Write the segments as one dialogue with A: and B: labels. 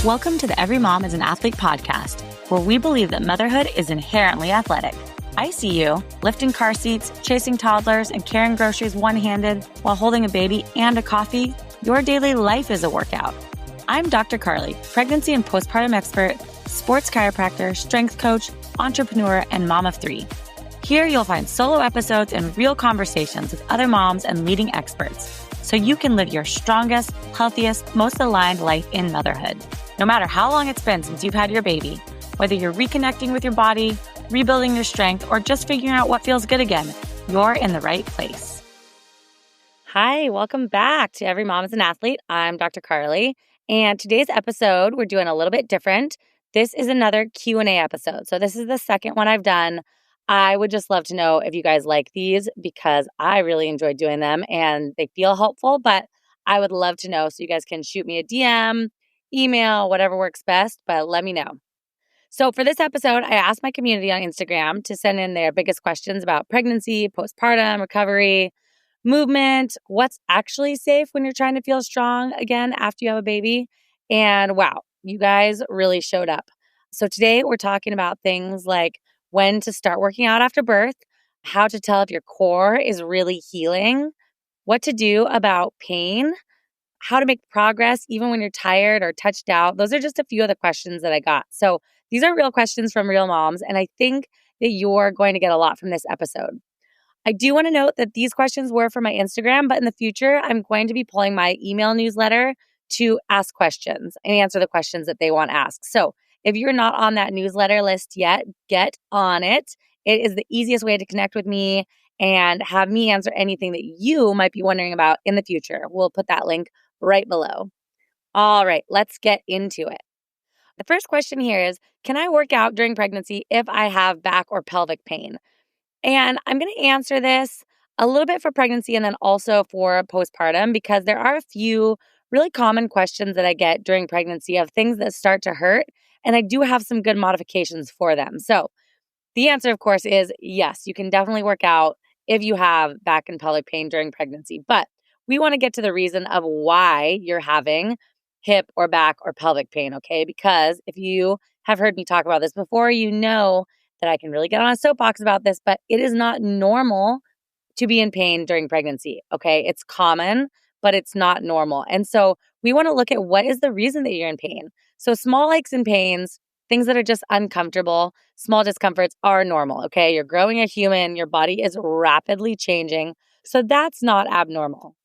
A: Welcome to the Every Mom is an Athlete podcast, where we believe that motherhood is inherently athletic. I see you lifting car seats, chasing toddlers, and carrying groceries one-handed while holding a baby and a coffee. Your daily life is a workout. I'm Dr. Karlie, pregnancy and postpartum expert, sports chiropractor, strength coach, entrepreneur, and mom of three. Here you'll find solo episodes and real conversations with other moms and leading experts, so you can live your strongest, healthiest, most aligned life in motherhood. No matter how long it's been since you've had your baby, whether you're reconnecting with your body, rebuilding your strength, or just figuring out what feels good again, you're in the right place. Hi, welcome back to Every Mom is an Athlete. I'm Dr. Karlie, and today's episode, we're doing a little bit different. This is another Q&A episode. So this is the second one I've done. I would just love to know if you guys like these because I really enjoy doing them and they feel helpful, but I would love to know. So you guys can shoot me a DM, email, whatever works best, but let me know. So for this episode, I asked my community on Instagram to send in their biggest questions about pregnancy, postpartum, recovery, movement, what's actually safe when you're trying to feel strong again after you have a baby. And wow, you guys really showed up. So today we're talking about things like when to start working out after birth, how to tell if your core is really healing, what to do about pain, how to make progress even when you're tired or touched out. Those are just a few of the questions that I got. So these are real questions from real moms, and I think that you're going to get a lot from this episode. I do want to note that these questions were for my Instagram, but in the future, I'm going to be pulling my email newsletter to ask questions and answer the questions that they want asked. So if you're not on that newsletter list yet, get on it. It is the easiest way to connect with me and have me answer anything that you might be wondering about in the future. We'll put that link right below. All right, let's get into it. The first question here is, can I work out during pregnancy if I have back or pelvic pain? And I'm going to answer this a little bit for pregnancy and then also for postpartum because there are a few really common questions that I get during pregnancy of things that start to hurt, and I do have some good modifications for them. So the answer, of course, is yes, you can definitely work out if you have back and pelvic pain during pregnancy, but we want to get to the reason of why you're having hip or back or pelvic pain, okay? Because if you have heard me talk about this before, you know that I can really get on a soapbox about this, but it is not normal to be in pain during pregnancy, okay? It's common, but it's not normal. And so we want to look at what is the reason that you're in pain. So small aches and pains, things that are just uncomfortable, small discomforts are normal, okay? You're growing a human, your body is rapidly changing, so that's not abnormal.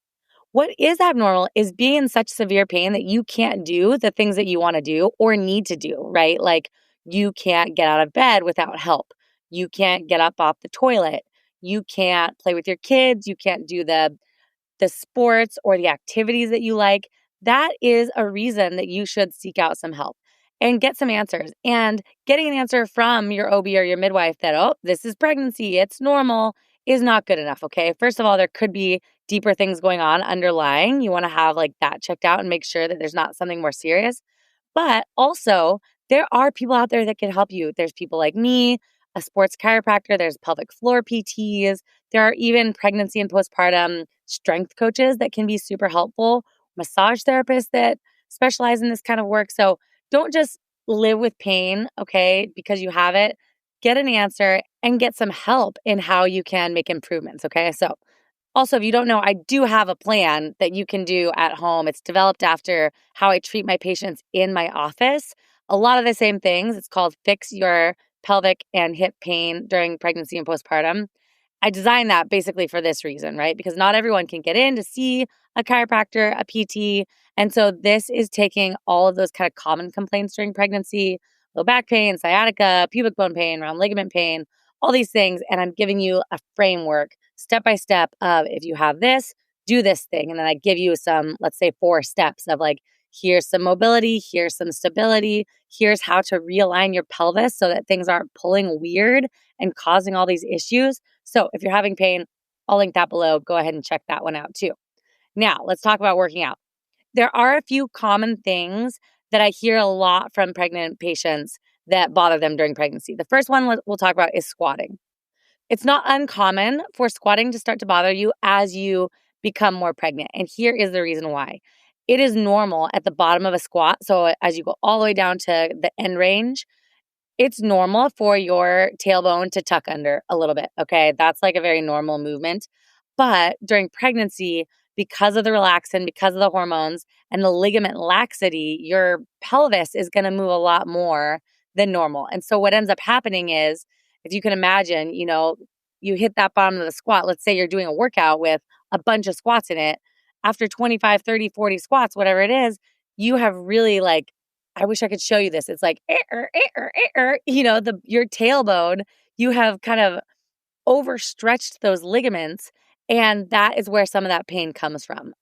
A: What is abnormal is being in such severe pain that you can't do the things that you want to do or need to do, right? Like you can't get out of bed without help. You can't get up off the toilet. You can't play with your kids. You can't do the sports or the activities that you like. That is a reason that you should seek out some help and get some answers. And getting an answer from your OB or your midwife that, oh, this is pregnancy, it's normal, is not good enough, okay? First of all, there could be deeper things going on underlying. You want to have like that checked out and make sure that there's not something more serious. But also, there are people out there that can help you. There's people like me, a sports chiropractor, there's pelvic floor PTs, there are even pregnancy and postpartum strength coaches that can be super helpful, massage therapists that specialize in this kind of work. So don't just live with pain, okay, because you have it. Get an answer and get some help in how you can make improvements, okay? So also, if you don't know, I do have a plan that you can do at home. It's developed after how I treat my patients in my office. A lot of the same things. It's called Fix Your Pelvic and Hip Pain During Pregnancy and Postpartum. I designed that basically for this reason, right? Because not everyone can get in to see a chiropractor, a PT. And so this is taking all of those kind of common complaints during pregnancy, low back pain, sciatica, pubic bone pain, round ligament pain, all these things. And I'm giving you a framework step by step of if you have this, do this thing. And then I give you some, let's say 4 steps of like, here's some mobility, here's some stability, here's how to realign your pelvis so that things aren't pulling weird and causing all these issues. So if you're having pain, I'll link that below. Go ahead and check that one out too. Now, let's talk about working out. There are a few common things that I hear a lot from pregnant patients that bother them during pregnancy. The first one we'll talk about is squatting. It's not uncommon for squatting to start to bother you as you become more pregnant. And here is the reason why. it is normal at the bottom of a squat. So as you go all the way down to the end range, it's normal for your tailbone to tuck under a little bit, okay? That's like a very normal movement. But during pregnancy, because of the relaxin, because of the hormones and the ligament laxity, your pelvis is going to move a lot more than normal. And so what ends up happening is, if you can imagine, you hit that bottom of the squat. Let's say you're doing a workout with a bunch of squats in it. After 25, 30, 40 squats, whatever it is, you have really like, I wish I could show you this. It's like, your tailbone, you have kind of overstretched those ligaments, and that is where some of that pain comes from.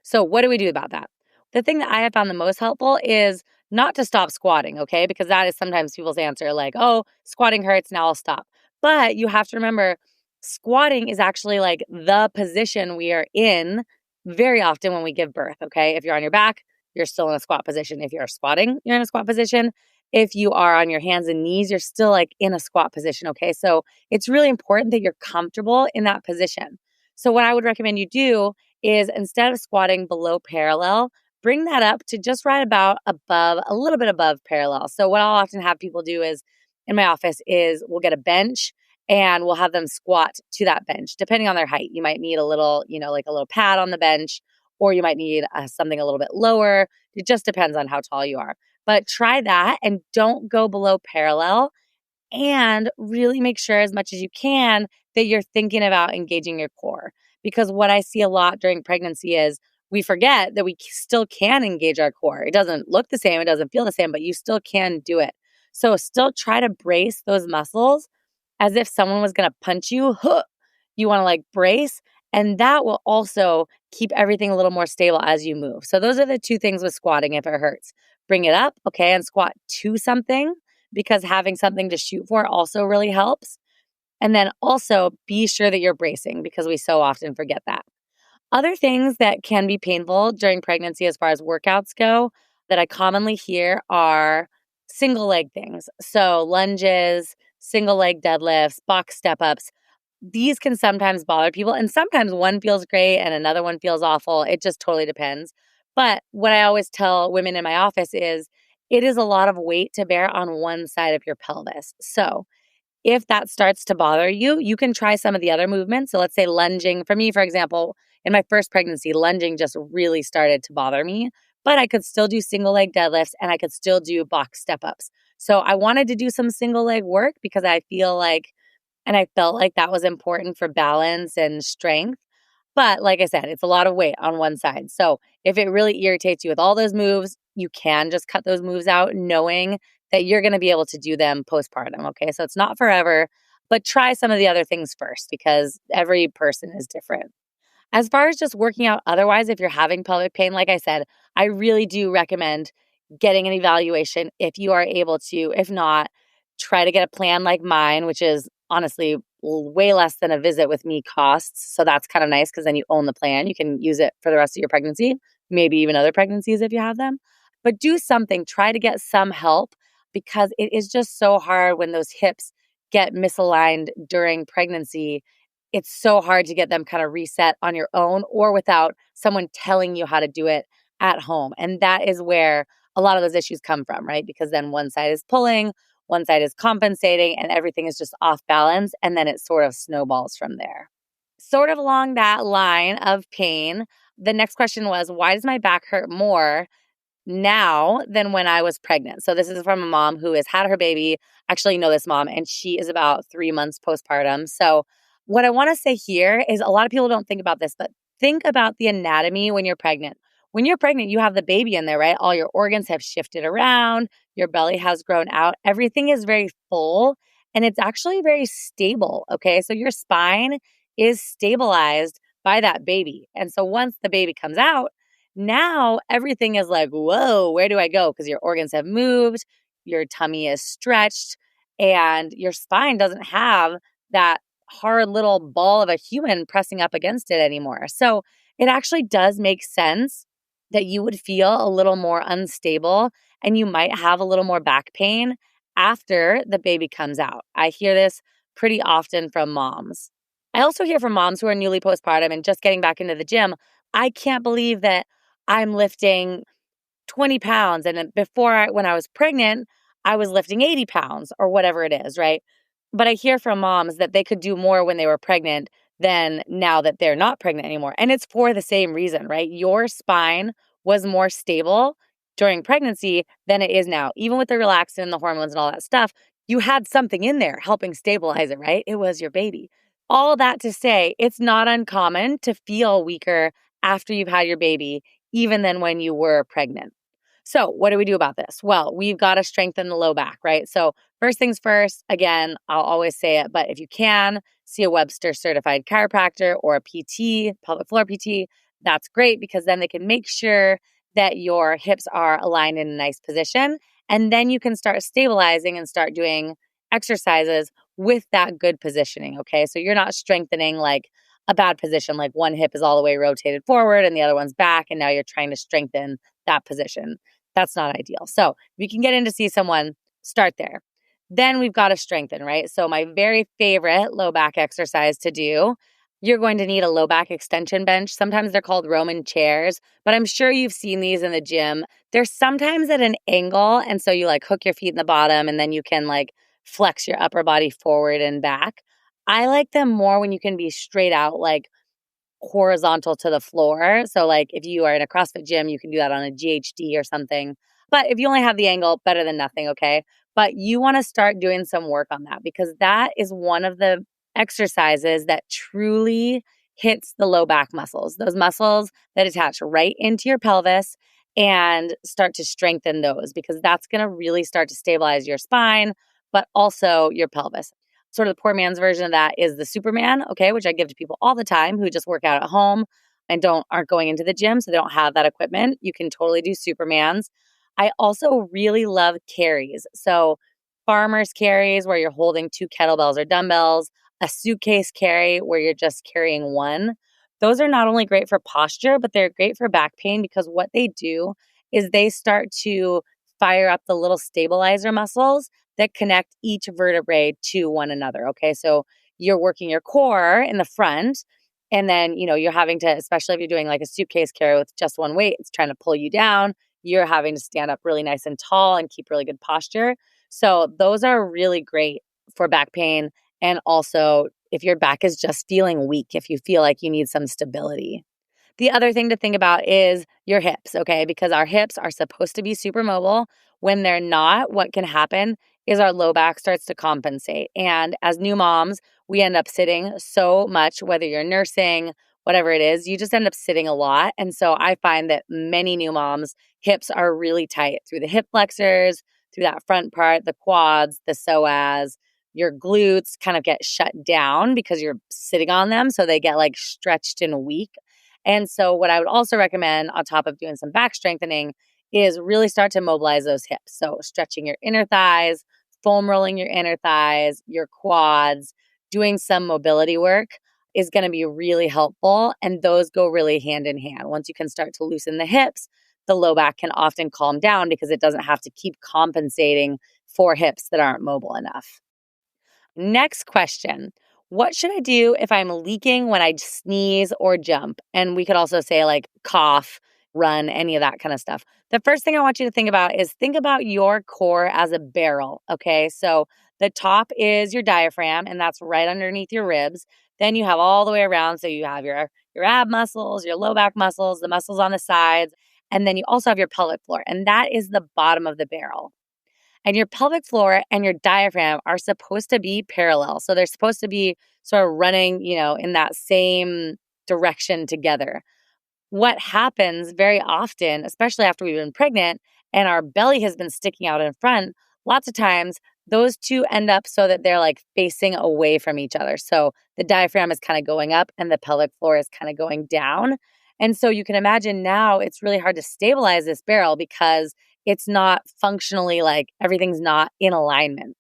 A: So what do we do about that? The thing that I have found the most helpful is not to stop squatting, okay? Because that is sometimes people's answer, like, oh, squatting hurts, now I'll stop. But you have to remember, squatting is actually like the position we are in very often when we give birth, okay? If you're on your back, you're still in a squat position. If you're squatting, you're in a squat position. If you are on your hands and knees, you're still like in a squat position, okay? So it's really important that you're comfortable in that position. So what I would recommend you do is, instead of squatting below parallel, bring that up to just right about above, a little bit above parallel. So what I'll often have people do is, in my office, is we'll get a bench and we'll have them squat to that bench, depending on their height. You might need a little, like a little pad on the bench, or you might need something a little bit lower. It just depends on how tall you are. But try that and don't go below parallel, and really make sure as much as you can that you're thinking about engaging your core. Because what I see a lot during pregnancy is we forget that we still can engage our core. It doesn't look the same, it doesn't feel the same, but you still can do it. So still try to brace those muscles as if someone was going to punch you. You want to like brace, and that will also keep everything a little more stable as you move. So those are the two things with squatting if it hurts. Bring it up, okay, and squat to something, because having something to shoot for also really helps. And then also be sure that you're bracing, because we so often forget that. Other things that can be painful during pregnancy as far as workouts go that I commonly hear are single leg things. So lunges, single leg deadlifts, box step ups. These can sometimes bother people, and sometimes one feels great and another one feels awful. It just totally depends. But what I always tell women in my office is, it is a lot of weight to bear on one side of your pelvis. So if that starts to bother you, you can try some of the other movements. So let's say lunging. For me, for example, in my first pregnancy, lunging just really started to bother me, but I could still do single leg deadlifts and I could still do box step ups. So I wanted to do some single leg work because I feel like, and I felt like that was important for balance and strength. But like I said, it's a lot of weight on one side. So if it really irritates you with all those moves, you can just cut those moves out, knowing that you're going to be able to do them postpartum. Okay. So it's not forever, but try some of the other things first, because every person is different. As far as just working out otherwise, if you're having pelvic pain, like I said, I really do recommend getting an evaluation if you are able to. If not, try to get a plan like mine, which is honestly way less than a visit with me costs. So that's kind of nice, because then you own the plan. You can use it for the rest of your pregnancy, maybe even other pregnancies if you have them. But do something, try to get some help, because it is just so hard when those hips get misaligned during pregnancy. It's so hard to get them kind of reset on your own or without someone telling you how to do it at home. And that is where a lot of those issues come from, right? Because then one side is pulling, one side is compensating, and everything is just off balance. And then it sort of snowballs from there. Sort of along that line of pain, the next question was, why does my back hurt more now than when I was pregnant? So this is from a mom who has had her baby. Actually, you know this mom, and she is about 3 months postpartum. So what I want to say here is, a lot of people don't think about this, but think about the anatomy when you're pregnant. When you're pregnant, you have the baby in there, right? All your organs have shifted around. Your belly has grown out. Everything is very full, and it's actually very stable, okay? So your spine is stabilized by that baby. And so once the baby comes out, now everything is like, whoa, where do I go? Because your organs have moved, your tummy is stretched, and your spine doesn't have that hard little ball of a human pressing up against it anymore. So it actually does make sense that you would feel a little more unstable, and you might have a little more back pain after the baby comes out. I hear this pretty often from moms. I also hear from moms who are newly postpartum and just getting back into the gym. I can't believe that I'm lifting 20 pounds. And then when I was pregnant, I was lifting 80 pounds or whatever it is, right? But I hear from moms that they could do more when they were pregnant than now that they're not pregnant anymore. And it's for the same reason, right? Your spine was more stable during pregnancy than it is now. Even with the relaxin and the hormones and all that stuff, you had something in there helping stabilize it, right? It was your baby. All that to say, it's not uncommon to feel weaker after you've had your baby, even than when you were pregnant. So what do we do about this? Well, we've got to strengthen the low back, right? So first things first, again, I'll always say it, but if you can, see a Webster certified chiropractor or a PT, pelvic floor PT, that's great because then they can make sure that your hips are aligned in a nice position. And then you can start stabilizing and start doing exercises with that good positioning, okay? So you're not strengthening like a bad position, like one hip is all the way rotated forward and the other one's back, and now you're trying to strengthen that position. That's not ideal. So if you can get in to see someone, start there. Then we've got to strengthen, right? So my very favorite low back exercise to do, you're going to need a low back extension bench. Sometimes they're called Roman chairs, but I'm sure you've seen these in the gym. They're sometimes at an angle. And so you like hook your feet in the bottom and then you can like flex your upper body forward and back. I like them more when you can be straight out, like horizontal to the floor. So like if you are in a CrossFit gym, you can do that on a GHD or something. But if you only have the angle, better than nothing, okay? But you want to start doing some work on that because that is one of the exercises that truly hits the low back muscles, those muscles that attach right into your pelvis, and start to strengthen those because that's going to really start to stabilize your spine, but also your pelvis. Sort of the poor man's version of that is the Superman, okay, which I give to people all the time who just work out at home and aren't going into the gym, so they don't have that equipment. You can totally do Supermans. I also really love carries. So farmer's carries where you're holding 2 kettlebells or dumbbells, a suitcase carry where you're just carrying one. Those are not only great for posture, but they're great for back pain because what they do is they start to fire up the little stabilizer muscles that connect each vertebrae to one another. Okay. So you're working your core in the front. And then, you're having to, especially if you're doing like a suitcase carry with just one weight, it's trying to pull you down. You're having to stand up really nice and tall and keep really good posture. So those are really great for back pain. And also if your back is just feeling weak, if you feel like you need some stability. The other thing to think about is your hips, okay? Because our hips are supposed to be super mobile. When they're not, what can happen is our low back starts to compensate. And as new moms, we end up sitting so much, whether you're nursing, whatever it is, you just end up sitting a lot. And so I find that many new moms' hips are really tight through the hip flexors, through that front part, the quads, the psoas. Your glutes kind of get shut down because you're sitting on them. So they get like stretched and weak. And so what I would also recommend on top of doing some back strengthening is really start to mobilize those hips. So stretching your inner thighs, foam rolling your inner thighs, your quads, doing some mobility work is going to be really helpful. And those go really hand in hand. Once you can start to loosen the hips, the low back can often calm down because it doesn't have to keep compensating for hips that aren't mobile enough. Next question. What should I do if I'm leaking when I sneeze or jump? And we could also say like cough, run, any of that kind of stuff. The first thing I want you to think about is think about your core as a barrel, okay? So the top is your diaphragm, and that's right underneath your ribs. Then you have all the way around. So you have your ab muscles, your low back muscles, the muscles on the sides, and then you also have your pelvic floor, and that is the bottom of the barrel. And your pelvic floor and your diaphragm are supposed to be parallel. So they're supposed to be sort of running, in that same direction together. What happens very often, especially after we've been pregnant and our belly has been sticking out in front, lots of times those two end up so that they're like facing away from each other. So the diaphragm is kind of going up and the pelvic floor is kind of going down. And so you can imagine now it's really hard to stabilize this barrel because it's not functionally like everything's not in alignment.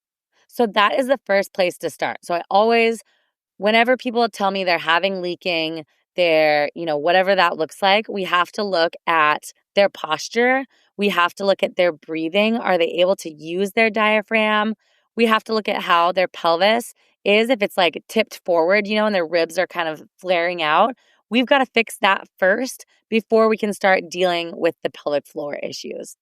A: So that is the first place to start. So I always, whenever people tell me they're having leaking, they're, whatever that looks like, we have to look at their posture. We have to look at their breathing. Are they able to use their diaphragm? We have to look at how their pelvis is. If it's like tipped forward, and their ribs are kind of flaring out, we've got to fix that first before we can start dealing with the pelvic floor issues.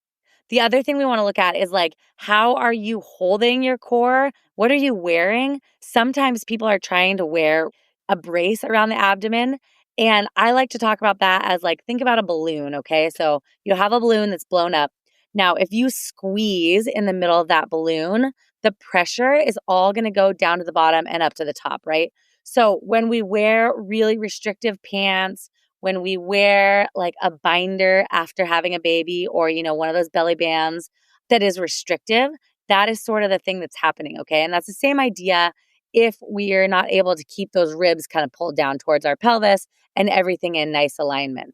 A: The other thing we want to look at is like, how are you holding your core? What are you wearing? Sometimes people are trying to wear a brace around the abdomen. And I like to talk about that as like, think about a balloon, okay? So you have a balloon that's blown up. Now, if you squeeze in the middle of that balloon, the pressure is all going to go down to the bottom and up to the top, right? So when we wear really restrictive pants, when we wear like a binder after having a baby or, one of those belly bands that is restrictive, that is sort of the thing that's happening, okay? And that's the same idea if we are not able to keep those ribs kind of pulled down towards our pelvis and everything in nice alignment.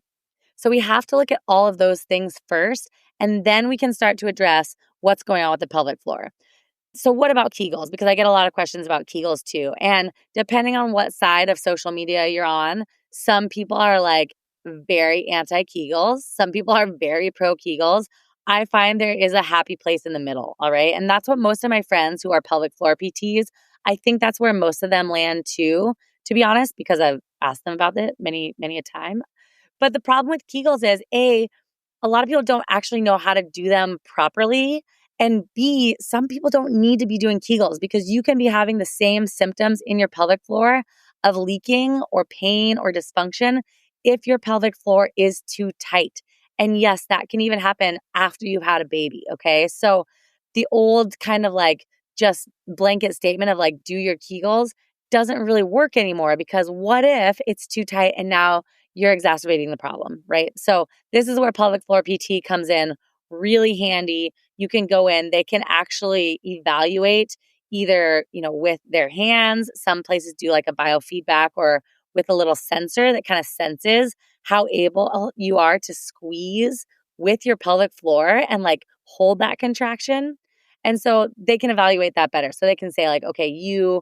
A: So we have to look at all of those things first, and then we can start to address what's going on with the pelvic floor. So what about kegels? Because I get a lot of questions about kegels too. And depending on what side of social media you're on, some people are like very anti-kegels. Some people are very pro-kegels. I find there is a happy place in the middle, all right? And that's what most of my friends who are pelvic floor PTs, I think that's where most of them land too, to be honest, because I've asked them about it many, many a time. But the problem with kegels is a lot of people don't actually know how to do them properly. And B, some people don't need to be doing kegels because you can be having the same symptoms in your pelvic floor of leaking or pain or dysfunction if your pelvic floor is too tight. And yes, that can even happen after you've had a baby, okay? So the old kind of like just blanket statement of like, do your kegels doesn't really work anymore because what if it's too tight and now you're exacerbating the problem, right? So this is where pelvic floor PT comes in really handy. You can go in, they can actually evaluate either, with their hands. Some places do like a biofeedback or with a little sensor that kind of senses how able you are to squeeze with your pelvic floor and like hold that contraction. And so they can evaluate that better. So they can say like, okay, you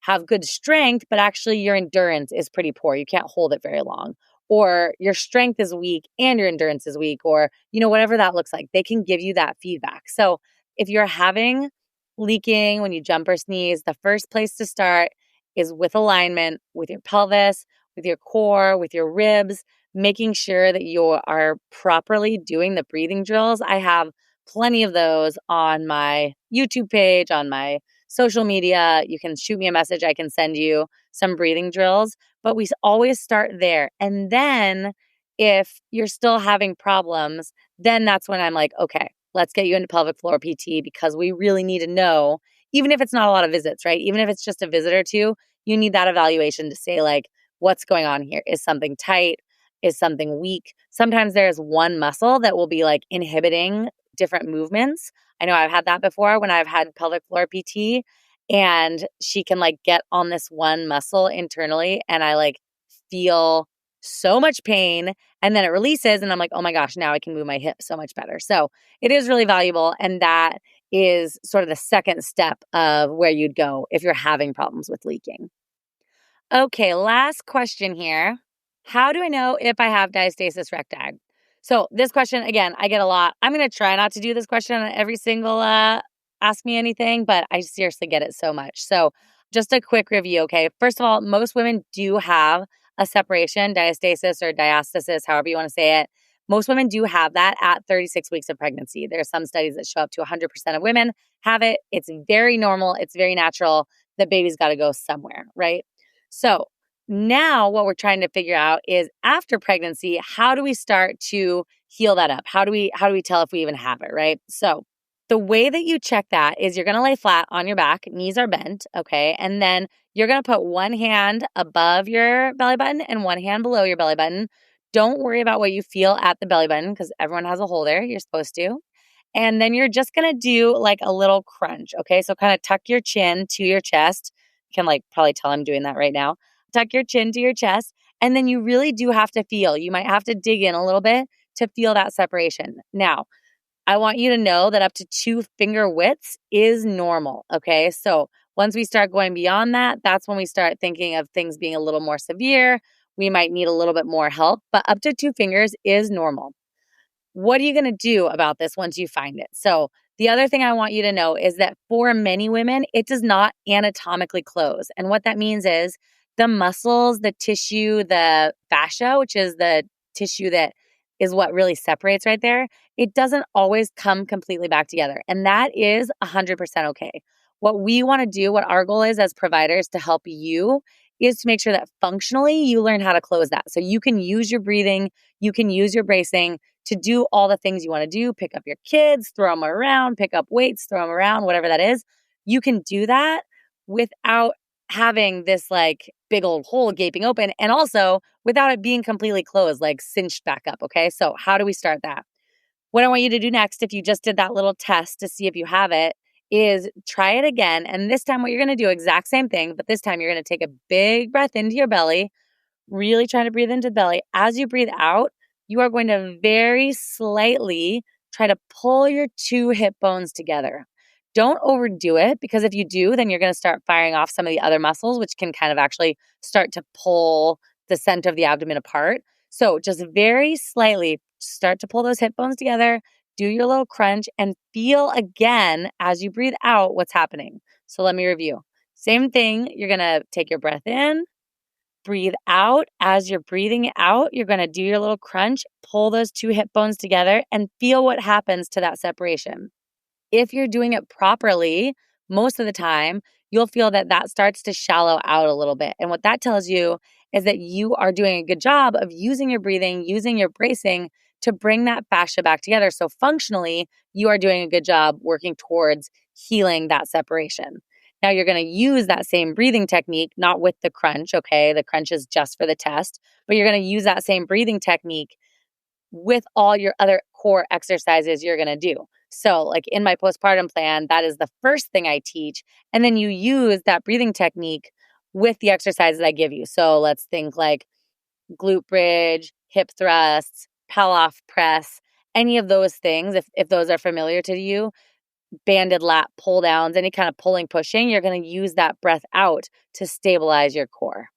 A: have good strength, but actually your endurance is pretty poor. You can't hold it very long. Or your strength is weak and your endurance is weak, or, whatever that looks like. They can give you that feedback. So if you're having leaking when you jump or sneeze, the first place to start is with alignment, with your pelvis, with your core, with your ribs, making sure that you are properly doing the breathing drills. I have plenty of those on my YouTube page, on my social media. You can shoot me a message. I can send you some breathing drills, but we always start there. And then if you're still having problems, then that's when I'm like, okay, let's get you into pelvic floor PT because we really need to know, even if it's not a lot of visits, right? Even if it's just a visit or two, you need that evaluation to say like, what's going on here? Is something tight? Is something weak? Sometimes there's one muscle that will be like inhibiting different movements. I know I've had that before when I've had pelvic floor PT, and she can like get on this one muscle internally and I like feel so much pain and then it releases and I'm like, oh my gosh, now I can move my hip so much better. So it is really valuable. And that is sort of the second step of where you'd go if you're having problems with leaking. Okay, last question here. How do I know if I have diastasis recti? So this question, again, I get a lot. I'm going to try not to do this question on every single Ask Me Anything, but I seriously get it so much. So just a quick review, okay? First of all, most women do have a separation, diastasis or diastasis, however you want to say it. Most women do have that at 36 weeks of pregnancy. There are some studies that show up to 100% of women have it. It's very normal. It's very natural. The baby's got to go somewhere, right? So now what we're trying to figure out is after pregnancy, how do we start to heal that up? How do we tell if we even have it, right? So the way that you check that is you're going to lay flat on your back, knees are bent, okay? And then you're going to put one hand above your belly button and one hand below your belly button. Don't worry about what you feel at the belly button because everyone has a hole there. You're supposed to. And then you're just going to do like a little crunch, okay? So kind of tuck your chin to your chest. You can like probably tell I'm doing that right now. Tuck your chin to your chest. And then you really do have to feel. You might have to dig in a little bit to feel that separation. Now, I want you to know that up to 2 finger widths is normal, okay? So once we start going beyond that, that's when we start thinking of things being a little more severe. We might need a little bit more help, but up to 2 fingers is normal. What are you going to do about this once you find it? So the other thing I want you to know is that for many women, it does not anatomically close. And what that means is the muscles, the tissue, the fascia, which is the tissue that is what really separates right there, it doesn't always come completely back together. And that is 100% okay. What we want to do, what our goal is as providers to help you, is to make sure that functionally you learn how to close that. So you can use your breathing, you can use your bracing to do all the things you want to do, pick up your kids, throw them around, pick up weights, throw them around, whatever that is. You can do that without having this like big old hole gaping open, and also without it being completely closed, like cinched back up. Okay. So how do we start that? What I want you to do next, if you just did that little test to see if you have it, is try it again. And this time what you're going to do, exact same thing, but this time you're going to take a big breath into your belly, really trying to breathe into the belly. As you breathe out, you are going to very slightly try to pull your two hip bones together. Don't overdo it, because if you do, then you're going to start firing off some of the other muscles, which can kind of actually start to pull the center of the abdomen apart. So just very slightly start to pull those hip bones together, do your little crunch, and feel again as you breathe out what's happening. So let me review. Same thing. You're going to take your breath in, breathe out. As you're breathing out, you're going to do your little crunch, pull those two hip bones together, and feel what happens to that separation. If you're doing it properly, most of the time, you'll feel that that starts to shallow out a little bit. And what that tells you is that you are doing a good job of using your breathing, using your bracing to bring that fascia back together. So functionally, you are doing a good job working towards healing that separation. Now you're going to use that same breathing technique, not with the crunch, okay? The crunch is just for the test, but you're going to use that same breathing technique with all your other core exercises you're going to do. So like in my postpartum plan, that is the first thing I teach. And then you use that breathing technique with the exercises I give you. So let's think like glute bridge, hip thrusts, pull-off press, any of those things. If those are familiar to you, banded lat pull downs, any kind of pulling, pushing, you're going to use that breath out to stabilize your core.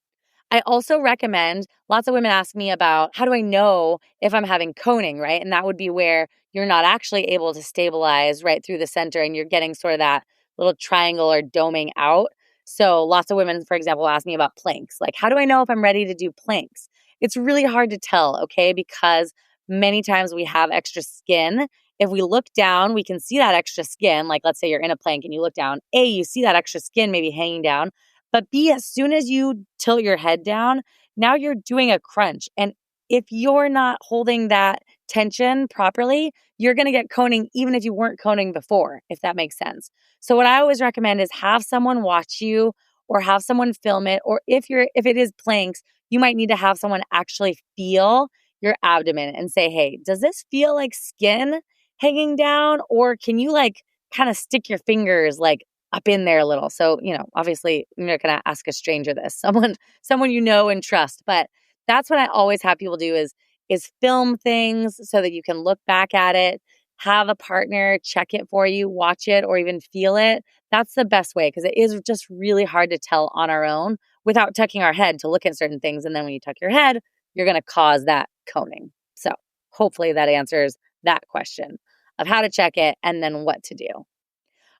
A: I also recommend, lots of women ask me about, how do I know if I'm having coning, right? And that would be where you're not actually able to stabilize right through the center and you're getting sort of that little triangle or doming out. So lots of women, for example, ask me about planks. Like, how do I know if I'm ready to do planks? It's really hard to tell, okay? Because many times we have extra skin. If we look down, we can see that extra skin. Like, let's say you're in a plank and you look down. A, you see that extra skin maybe hanging down. But B, as soon as you tilt your head down, now you're doing a crunch. And if you're not holding that tension properly, you're going to get coning even if you weren't coning before, if that makes sense. So what I always recommend is have someone watch you or have someone film it. Or if it is planks, you might need to have someone actually feel your abdomen and say, hey, does this feel like skin hanging down? Or can you like kind of stick your fingers like up in there a little? So, obviously you're not going to ask a stranger this, someone you know and trust. But that's what I always have people do is film things so that you can look back at it, have a partner check it for you, watch it, or even feel it. That's the best way, because it is just really hard to tell on our own without tucking our head to look at certain things. And then when you tuck your head, you're going to cause that coning. So hopefully that answers that question of how to check it and then what to do.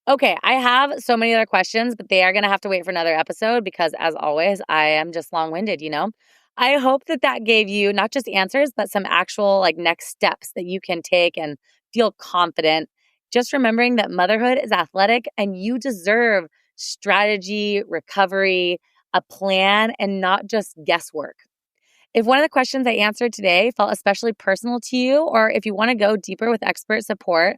A: Okay, I have so many other questions, but they are going to have to wait for another episode because, as always, I am just long-winded, I hope that gave you not just answers, but some actual next steps that you can take and feel confident. Just remembering that motherhood is athletic and you deserve strategy, recovery, a plan, and not just guesswork. If one of the questions I answered today felt especially personal to you, or if you want to go deeper with expert support,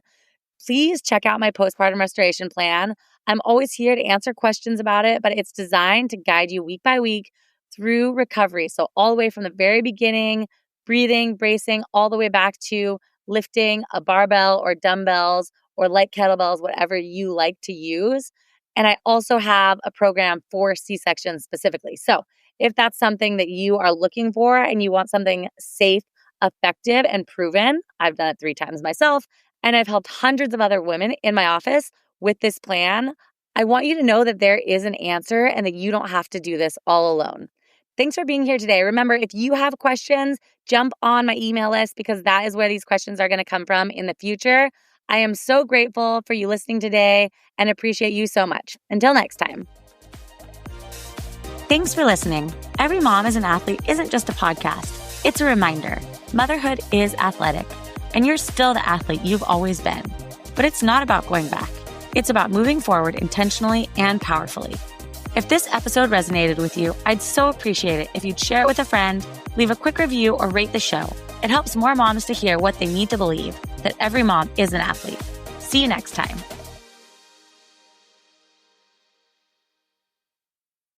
A: please check out my postpartum restoration plan. I'm always here to answer questions about it, but it's designed to guide you week by week through recovery. So all the way from the very beginning, breathing, bracing, all the way back to lifting a barbell or dumbbells or light kettlebells, whatever you like to use. And I also have a program for C-sections specifically. So if that's something that you are looking for and you want something safe, effective, and proven, I've done it 3 times myself, and I've helped hundreds of other women in my office with this plan. I want you to know that there is an answer and that you don't have to do this all alone. Thanks for being here today. Remember, if you have questions, jump on my email list because that is where these questions are going to come from in the future. I am so grateful for you listening today and appreciate you so much. Until next time. Thanks for listening. Every Mom is an Athlete isn't just a podcast. It's a reminder. Motherhood is athletic, and you're still the athlete you've always been. But it's not about going back. It's about moving forward intentionally and powerfully. If this episode resonated with you, I'd so appreciate it if you'd share it with a friend, leave a quick review, or rate the show. It helps more moms to hear what they need to believe, that every mom is an athlete. See you next time.